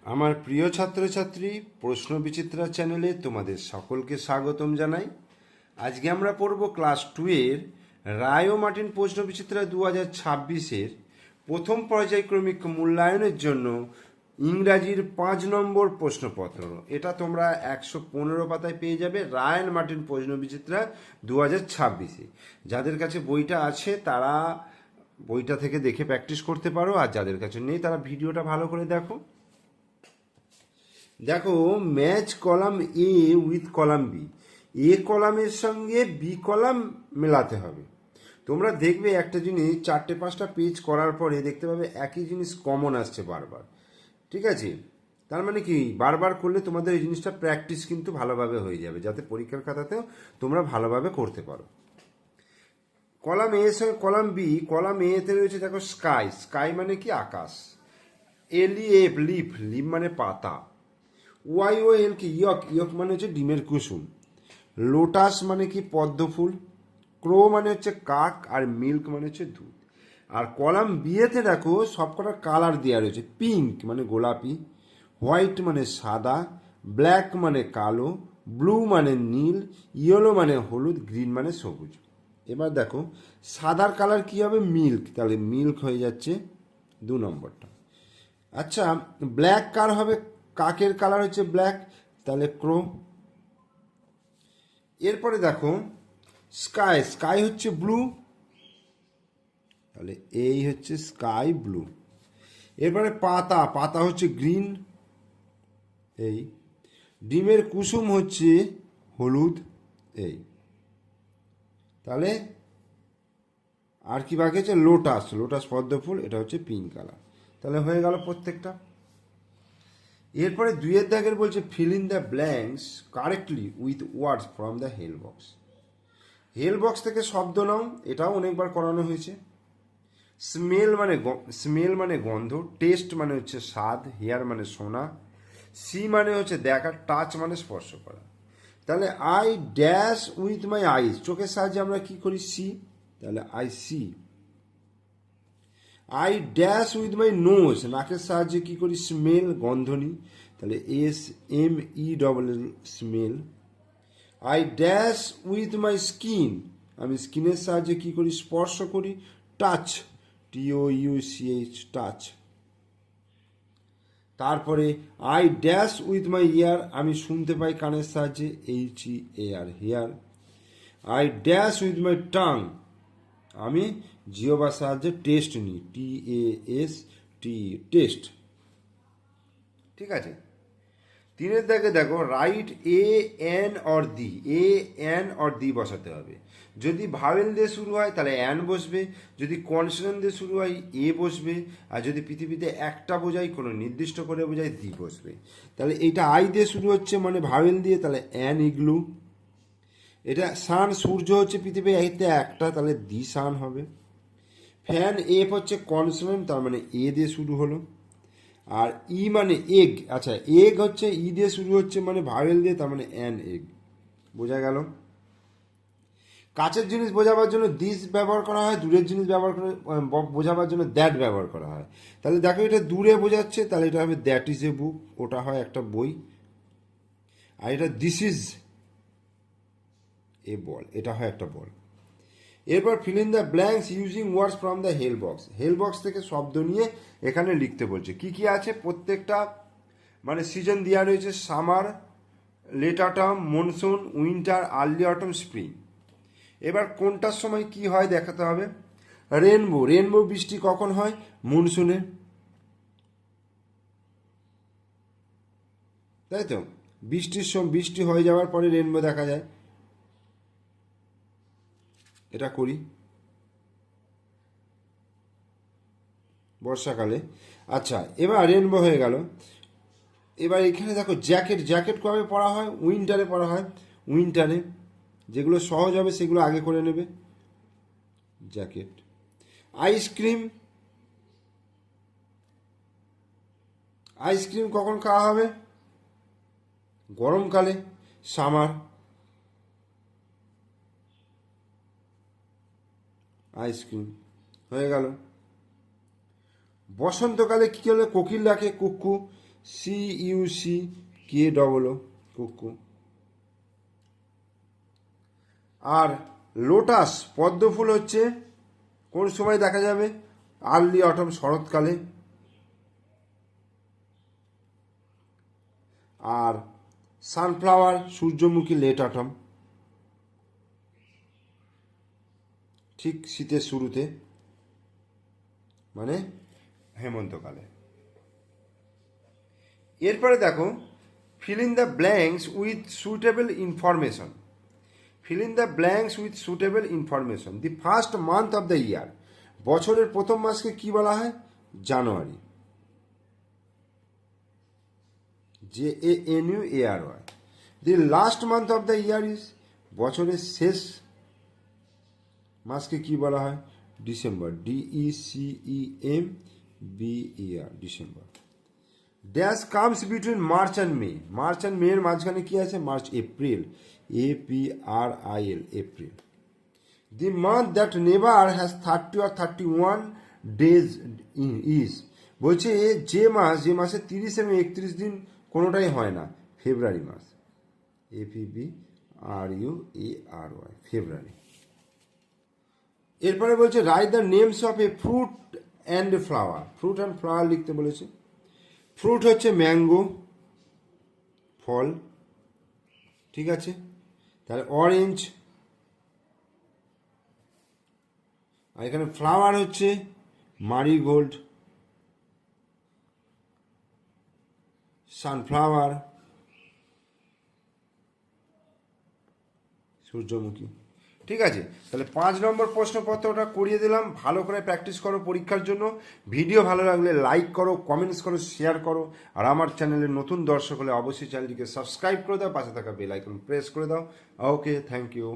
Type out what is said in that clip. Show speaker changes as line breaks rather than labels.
আমার প্রিয় ছাত্রছাত্রী, প্রশ্ন বিচিত্রা চ্যানেলে তোমাদের সকলকে স্বাগতম জানাই। আজকে আমরা পড়ব ক্লাস 2 এর রায় ও মার্টিন প্রশ্ন বিচিত্রা 2026-এর প্রথম পর্যায়ক্রমিক মূল্যায়নের জন্য ইংরাজির 5 নম্বর প্রশ্নপত্র। এটা তোমরা 115 পাতায় পেয়ে যাবে, রায় অ্যান্ড মার্টিন প্রশ্ন বিচিত্রা 2026-এ। যাদের কাছে বইটা আছে তারা বইটা থেকে দেখে প্র্যাকটিস করতে পারো, আর যাদের কাছে নেই তারা ভিডিওটা ভালো করে দেখো। দেখো, match column A with column B, A কলামের সঙ্গে বি কলাম মেলাতে হবে। তোমরা দেখবে একটা জিনিস 4-5টা পেজ করার পরে দেখতে পাবে একই জিনিস কমন আসছে বারবার। ঠিক আছে, তার মানে কি বারবার করলে তোমাদের এই জিনিসটা প্র্যাকটিস কিন্তু ভালোভাবে হয়ে যাবে, যাতে পরীক্ষার খাতাতেও তোমরা ভালোভাবে করতে পারো। কলাম এ এর সঙ্গে কলাম বি, কলাম এতে রয়েছে দেখো স্কাই, স্কাই মানে কি আকাশ। এলিএফ লিফ, লিফ মানে পাতা। ওয়াই ও এল কি ইয়ক, ইয়ক মানে হচ্ছে ডিমের কুসুম। লোটাস মানে কি পদ্ম ফুল। ক্রো মানে হচ্ছে কাক, আর মিল্ক মানে হচ্ছে দুধ। আর কলাম বিয়েতে দেখো সবকটা কালার দেওয়া রয়েছে। পিঙ্ক মানে গোলাপি, হোয়াইট মানে সাদা, ব্ল্যাক মানে কালো, ব্লু মানে নীল, ইয়েলো মানে হলুদ, গ্রিন মানে সবুজ। এবার দেখো সাদার কালার কি হবে, মিল্ক, তাহলে মিল্ক হয়ে যাচ্ছে 2 নম্বরটা। আচ্ছা, ব্ল্যাক কার হবে, কাকের কালার হচ্ছে ব্ল্যাক, তাহলে ক্রো। এরপরে দেখো স্কাই, স্কাই হচ্ছে ব্লু, তাহলে এই হচ্ছে স্কাই ব্লু। এরপরে পাতা, পাতা হচ্ছে গ্রিন, এই। ডিমের কুসুম হচ্ছে হলুদ, এই। তাহলে আর কি বাকি আছে, লোটাস, লোটাস পদ্ম ফুল, এটা হচ্ছে পিঙ্ক কালার। তাহলে হয়ে গেল প্রত্যেকটা। এরপরে 2-এর দাগের বলছে fill in the blanks correctly with words from the help box. Help box থেকে শব্দ নাও, এটাও অনেকবার করানো হয়েছে। স্মেল মানে গন্ধ, টেস্ট মানে হচ্ছে স্বাদ, হেয়ার মানে শোনা, সি মানে হচ্ছে দেখা, টাচ মানে স্পর্শ করা। তাহলে I dash with my eyes, চোখের সাহায্যে আমরা কি করি, সি, তাহলে I see. I dash with my nose, নাকের সাহায্যে কি করি, স্মেল, গন্ধ নিই, তাহলে SMEL, smell. I dash with my skin, আমি স্কিনের সাহায্যে কি করি, স্পর্শ করি, টাচ, TOUCH, টাচ। তারপরে I dash with my ear, আমি শুনতে পাই কানের সাহায্যে, HEAR, hear. I dash with my tongue, আমি জিহ্বার সাহায্যে টেস্ট নিই, TAST, টেস্ট। ঠিক আছে। 3-এর দাগে দেখো write A N or the, A N or the বসাতে হবে। যদি ভাওয়েল দিয়ে শুরু হয় তাহলে অ্যান বসবে, যদি কনসোনেন্ট দিয়ে শুরু হয় এ বসবে, আর যদি পৃথিবীতে একটা বোঝাই, কোনো নির্দিষ্ট করে বোঝায়, দি বসবে। তাহলে এইটা আই দিয়ে শুরু হচ্ছে মানে ভাওয়েল দিয়ে, তাহলে অ্যান ইগলু। এটা সান, সূর্য হচ্ছে পৃথিবীতে একটা, তাহলে দি সান হবে। ফ্যান, এফ হচ্ছে কনসোনেন্ট, তার মানে এ দিয়ে শুরু হলো। আর ই মানে এগ, আচ্ছা এগ হচ্ছে ই দিয়ে শুরু হচ্ছে মানে ভাওয়েল দিয়ে, তার মানে অ্যান এগ। বোঝা গেল। কাছের জিনিস বোঝাবার জন্য দিস ব্যবহার করা হয়, দূরের জিনিস ব্যবহার করে বোঝাবার জন্য দ্যাট ব্যবহার করা হয়। তাহলে দেখো এটা দূরে বোঝাচ্ছে, তাহলে এটা হবে দ্যাট ইজ এ বুক, ওটা হয় একটা বই। আর এটা দিস ইজ এ বল, এটা হয় একটা বল। এরপর fill in the blanks using words from the help box, help box থেকে শব্দ নিয়ে এখানে লিখতে বলছে। কি কি আছে, প্রত্যেকটা মানে সিজন দেওয়া রয়েছে, summer, late autumn, monsoon, winter, early autumn, spring. এবার কোনটার সময় কি হয় দেখাতে হবে। রেনবো, রেনবো বৃষ্টি কখন হয়, মনসুনে, তাই তো। বৃষ্টির সময়, বৃষ্টি হয়ে যাওয়ার পরে রেনবো দেখা যায়, এটা করি বর্ষাকালে। আচ্ছা, এবার রেনবো হয়ে গেল। এবার এখানে দেখো জ্যাকেট, জ্যাকেট কবে পরা হয়, উইন্টারে পরা হয়, উইন্টারে। যেগুলো সহজ হবে সেগুলো আগে করে নেবে, জ্যাকেট। আইসক্রিম, আইসক্রিম কখন খাওয়া হবে, গরমকালে, সামার, আইসক্রিম হয়ে গেল। বসন্তকালে কী হলে, কোকিল ডাকে, কুক্কু, CUCKOO কুকু। আর লোটাস পদ্ম ফুল হচ্ছে কোন সময় দেখা যাবে? আর্লি অটম, শরৎকালে। আর সানফ্লাওয়ার সূর্যমুখী লেট অটম, ঠিক শীতের শুরুতে, মানে হেমন্তকালে। এরপরে দেখো, fill in the blanks with suitable information. Fill in the blanks with suitable information. The first month of the year. বছরের প্রথম মাসকে কি বলা হয়? জানুয়ারি। JANUARY. The last month of the year is, বছরের শেষ মাসকে কি বলা হয়? December. DECEMBER, December. Dash comes between March and May. March and May এর মাঝখানে কি আছে? March, April. APRIL, April. The month that never has 30 or 31 days is, বলছে যে মাসে 30 এবং 31 দিন কোনোটাই হয় না, ফেব্রুয়ারি মাস। FEBRUARY, ফেব্রুয়ারি। এরপরে বলছে write the names of A fruit and flower. Fruit and flower লিখতে বলেছে। ফ্রুট হচ্ছে ম্যাঙ্গো, ফল, ঠিক আছে। তাহলে অরেঞ্জ। আর এখানে ফ্লাওয়ার হচ্ছে মারিগোল্ড, সানফ্লাওয়ার, সূর্যমুখী, ঠিক আছে। তাহলে 5 নম্বর প্রশ্নপত্রটা করিয়ে দিলাম। ভালো করে প্র্যাকটিস করো পরীক্ষার জন্য। ভিডিও ভালো লাগলে লাইক করো, কমেন্টস করো, শেয়ার করো। আর আমার চ্যানেলের নতুন দর্শক হলে অবশ্যই চ্যানেলটিকে সাবস্ক্রাইব করে দাও, পাশে থাকা বেল আইকন প্রেস করে দাও। ওকে, থ্যাংক ইউ।